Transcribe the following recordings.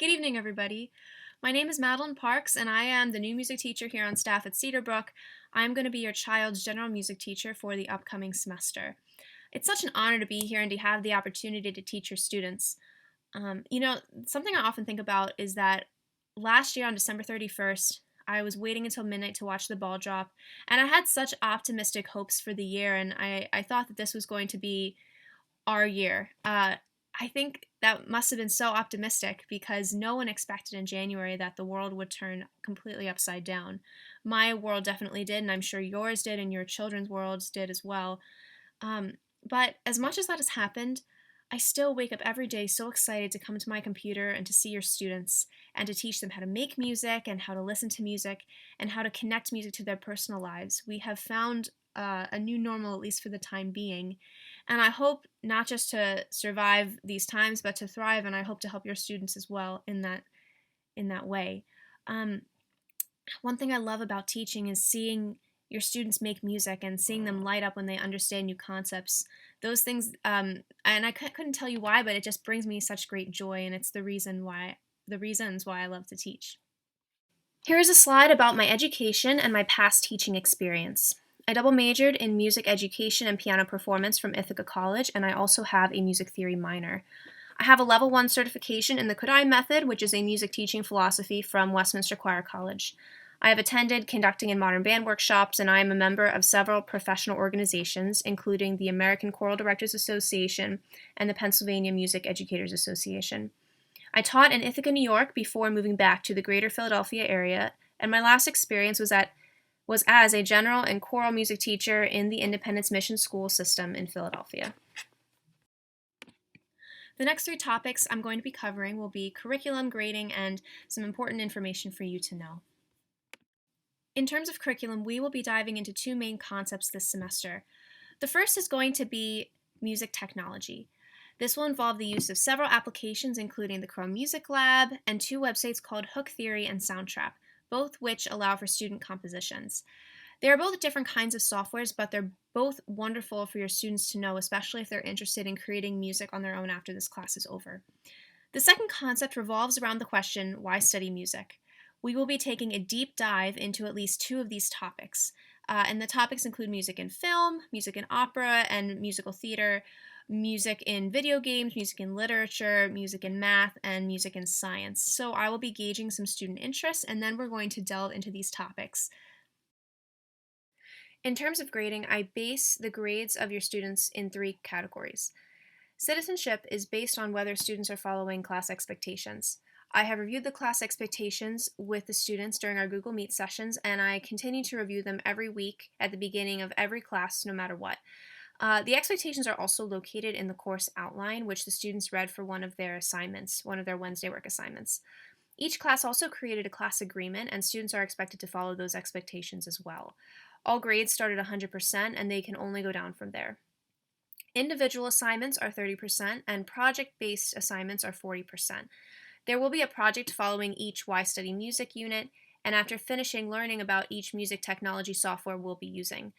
Good evening, everybody. My name is Madeleine Parkes, and I am the new music teacher here on staff at Cedarbrook. I'm going to be your child's general music teacher for the upcoming semester. It's such an honor to be here and to have the opportunity to teach your students. Something I often think about is that last year on December 31st, I was waiting until midnight to watch the ball drop, and I had such optimistic hopes for the year, and I thought that this was going to be our year. I think that must have been so optimistic because no one expected in January that the world would turn completely upside down. My world definitely did, and I'm sure yours did, and your children's worlds did as well. But as much as that has happened, I still wake up every day so excited to come to my computer and to see your students and to teach them how to make music and how to listen to music and how to connect music to their personal lives. We have found a new normal, at least for the time being. And I hope not just to survive these times, but to thrive. And I hope to help your students as well in that way. Um, One thing I love about teaching is seeing your students make music and seeing them light up when they understand new concepts. Those things, and I couldn't tell you why, but it just brings me such great joy, and it's the reasons why I love to teach. Here is a slide about my education and my past teaching experience. I double majored in music education and piano performance from Ithaca College, and I also have a music theory minor. I have a level 1 certification in the Kodai method, which is a music teaching philosophy from Westminster Choir College. I have attended conducting and modern band workshops, and I am a member of several professional organizations, including the American Choral Directors Association and the Pennsylvania Music Educators Association. I taught in Ithaca, New York before moving back to the greater Philadelphia area, and my last experience was as a general and choral music teacher in the Independence Mission School system in Philadelphia. The next 3 topics I'm going to be covering will be curriculum, grading, and some important information for you to know. In terms of curriculum, we will be diving into 2 main concepts this semester. The first is going to be music technology. This will involve the use of several applications, including the Chrome Music Lab and 2 websites called Hook Theory and Soundtrap, both which allow for student compositions. They are both different kinds of softwares, but they're both wonderful for your students to know, especially if they're interested in creating music on their own after this class is over. The second concept revolves around the question, why study music? We will be taking a deep dive into at least 2 of these topics. And the topics include music in film, music in opera and musical theater, music in video games, music in literature, music in math, and music in science. So I will be gauging some student interest, and then we're going to delve into these topics. In terms of grading, I base the grades of your students in 3 categories. Citizenship is based on whether students are following class expectations. I have reviewed the class expectations with the students during our Google Meet sessions, and I continue to review them every week at the beginning of every class, no matter what. The expectations are also located in the course outline, which the students read for one of their assignments, one of their Wednesday work assignments. Each class also created a class agreement, and students are expected to follow those expectations as well. All grades start at 100%, and they can only go down from there. Individual assignments are 30%, and project-based assignments are 40%. There will be a project following each Why Study Music unit, and after finishing learning about each music technology software we'll be using.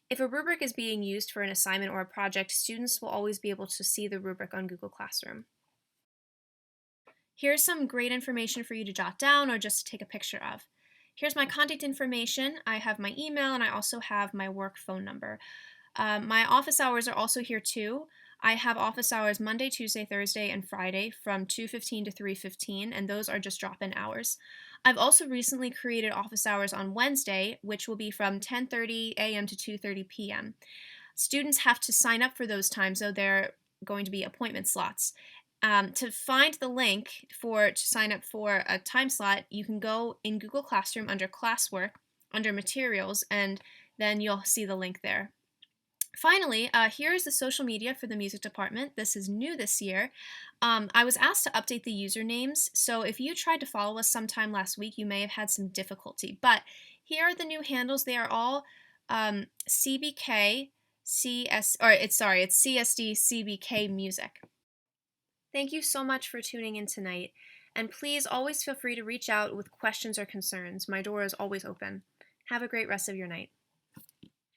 If a rubric is being used for an assignment or a project, students will always be able to see the rubric on Google Classroom. Here's some great information for you to jot down or just to take a picture of. Here's my contact information. I have my email, and I also have my work phone number. My office hours are also here too. I have office hours Monday, Tuesday, Thursday, and Friday from 2:15 to 3:15, and those are just drop-in hours. I've also recently created office hours on Wednesday, which will be from 10:30 a.m. to 2:30 p.m. Students have to sign up for those times, so they're going to be appointment slots. To find the link to sign up for a time slot, you can go in Google Classroom under Classwork, under Materials, and then you'll see the link there. Finally, here is the social media for the music department. This is new this year. I was asked to update the usernames, so if you tried to follow us sometime last week, you may have had some difficulty. But here are the new handles. They are all CSD CBK Music. Thank you so much for tuning in tonight, and please always feel free to reach out with questions or concerns. My door is always open. Have a great rest of your night.